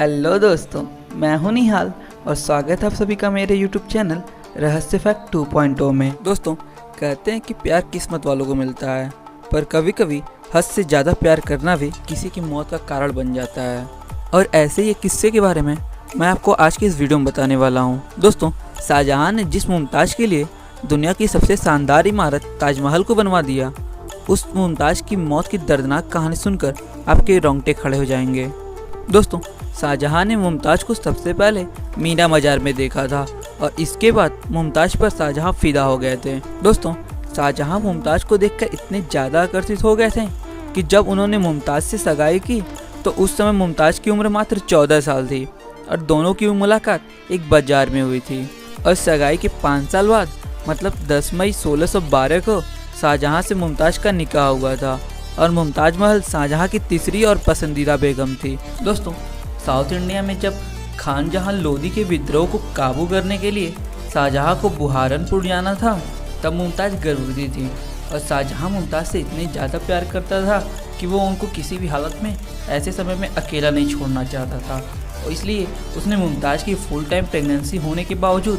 Hello दोस्तों, मैं हूं निहाल और स्वागत है आप सभी का मेरे YouTube चैनल रहस्य फैक्ट 2.0 में। दोस्तों, कहते हैं कि प्यार किस्मत वालों को मिलता है, पर कभी कभी हद से ज़्यादा प्यार करना भी किसी की मौत का कारण बन जाता है। और ऐसे ही एक किस्से के बारे में मैं आपको आज की इस वीडियो में बताने वाला हूँ। दोस्तों, शाहजहां ने जिस मुमताज़ के लिए दुनिया की सबसे शानदार इमारत ताजमहल को बनवा दिया, उस मुमताज़ की मौत की दर्दनाक कहानी सुनकर आपके रोंगटे खड़े हो जाएंगे। दोस्तों, शाहजहां ने मुमताज़ को सबसे पहले मीना मजार में देखा था और इसके बाद मुमताज़ पर शाहजहां फिदा हो गए थे। दोस्तों, शाहजहां मुमताज़ को देखकर इतने ज़्यादा आकर्षित हो गए थे कि जब उन्होंने मुमताज़ से सगाई की तो उस समय मुमताज़ की उम्र मात्र 14 साल थी और दोनों की मुलाकात एक बाजार में हुई थी। और सगाई के 5 साल बाद मतलब 10 मई 1612 को शाहजहां से मुमताज़ का निकाह हुआ था और मुमताज़ महल शाहजहां की तीसरी और पसंदीदा बेगम थी। दोस्तों, साउथ इंडिया में जब खान जहां लोधी के विद्रोह को काबू करने के लिए शाहजहां को बुहारनपुर जाना था, तब मुमताज़ गर्भवती थी और शाहजहां मुमताज़ से इतने ज़्यादा प्यार करता था कि वो उनको किसी भी हालत में ऐसे समय में अकेला नहीं छोड़ना चाहता था। और इसलिए उसने मुमताज़ की फुल टाइम प्रेगनेंसी होने के बावजूद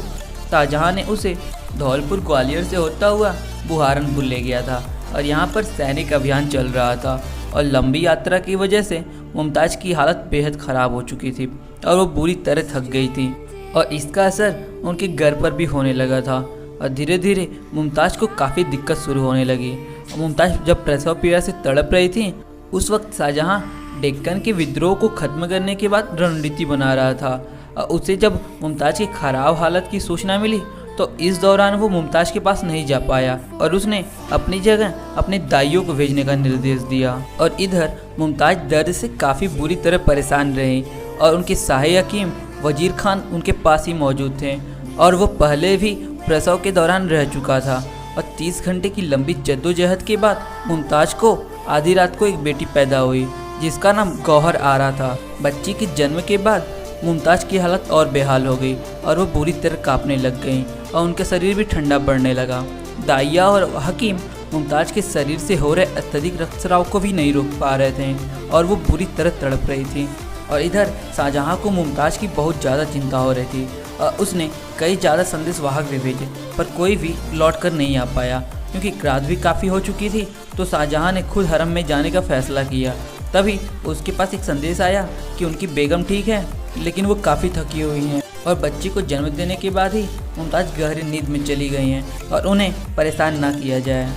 शाहजहां ने उसे धौलपुर ग्वालियर से होता हुआ बुहारनपुर ले गया था और यहाँ पर सैनिक अभियान चल रहा था। और लंबी यात्रा की वजह से मुमताज़ की हालत बेहद ख़राब हो चुकी थी और वो बुरी तरह थक गई थी और इसका असर उनके घर पर भी होने लगा था। और धीरे धीरे मुमताज़ को काफ़ी दिक्कत शुरू होने लगी। और मुमताज़ जब प्रसव पीड़ा से तड़प रही थी, उस वक्त शाहजहां डेक्कन के विद्रोह को ख़त्म करने के बाद रणनीति बना रहा था। और उसे जब मुमताज़ की ख़राब हालत की सूचना मिली तो इस दौरान वो मुमताज़ के पास नहीं जा पाया और उसने अपनी जगह अपने दाइयों को भेजने का निर्देश दिया। और इधर मुमताज़ दर्द से काफ़ी बुरी तरह परेशान रही और उनके शाही हकीम वजीर खान उनके पास ही मौजूद थे और वो पहले भी प्रसव के दौरान रह चुका था। और 30 घंटे की लंबी जद्दोजहद के बाद मुमताज़ को आधी रात को एक बेटी पैदा हुई जिसका नाम गौहर आरा था। बच्ची के जन्म के बाद मुमताज़ की हालत और बेहाल हो गई और वो बुरी तरह कांपने लग गईं और उनका शरीर भी ठंडा पड़ने लगा। दाइया और हकीम मुमताज़ के शरीर से हो रहे अत्यधिक रक्तस्राव को भी नहीं रोक पा रहे थे और वो बुरी तरह तड़प रही थी। और इधर शाहजहां को मुमताज़ की बहुत ज़्यादा चिंता हो रही थी और उसने कई ज़्यादा संदेशवाहक भी भेजे, पर कोई भी लौट कर नहीं आ पाया क्योंकि रात भी काफ़ी हो चुकी थी। तो शाहजहां ने खुद हरम में जाने का फैसला किया। तभी उसके पास एक संदेश आया कि उनकी बेगम ठीक है लेकिन वो काफ़ी थकी हुई हैं और बच्ची को जन्म देने के बाद ही मुमताज़ गहरी नींद में चली गई हैं और उन्हें परेशान ना किया जाए।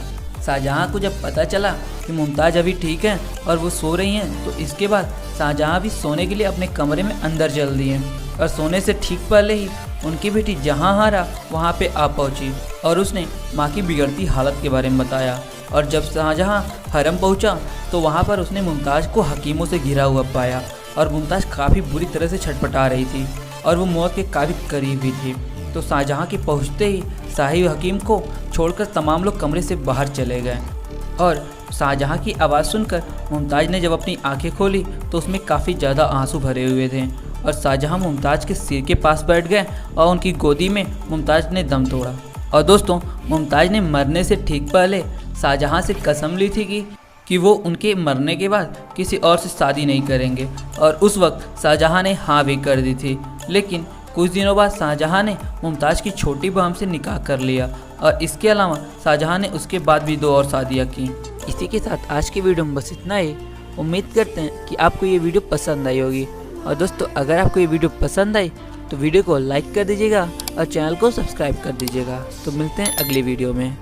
शाहजहां को जब पता चला कि मुमताज़ अभी ठीक है और वो सो रही हैं, तो इसके बाद शाहजहां भी सोने के लिए अपने कमरे में अंदर चल दिए और सोने से ठीक पहले ही उनकी बेटी जहां हारा वहां पे आ पहुंची और उसने मां की बिगड़ती हालत के बारे में बताया। और जब शाहजहां हरम पहुंचा तो वहां पर उसने मुमताज़ को हकीमों से घिरा हुआ पाया और मुमताज़ काफ़ी बुरी तरह से छटपटा रही थी और वो मौत के काफ़ी करीब भी थी। तो शाहजहां के पहुंचते ही शाही हकीम को छोड़कर तमाम लोग कमरे से बाहर चले गए। और शाहजहां की आवाज़ सुनकर मुमताज़ ने जब अपनी आंखें खोली तो उसमें काफ़ी ज़्यादा आंसू भरे हुए थे और शाहजहां मुमताज़ के सिर के पास बैठ गए और उनकी गोदी में मुमताज़ ने दम तोड़ा। और दोस्तों, मुमताज़ ने मरने से ठीक पहले शाहजहां से कसम ली थी कि वो उनके मरने के बाद किसी और से शादी नहीं करेंगे और उस वक्त शाहजहां ने हाँ भी कर दी थी। लेकिन कुछ दिनों बाद शाहजहां ने मुमताज़ की छोटी बहन से निकाह कर लिया और इसके अलावा शाहजहां ने उसके बाद भी 2 और शादियाँ की। इसी के साथ आज की वीडियो में बस इतना ही। उम्मीद करते हैं कि आपको ये वीडियो पसंद आई होगी। और दोस्तों, अगर आपको ये वीडियो पसंद आई तो वीडियो को लाइक कर दीजिएगा और चैनल को सब्सक्राइब कर दीजिएगा। तो मिलते हैं अगली वीडियो में।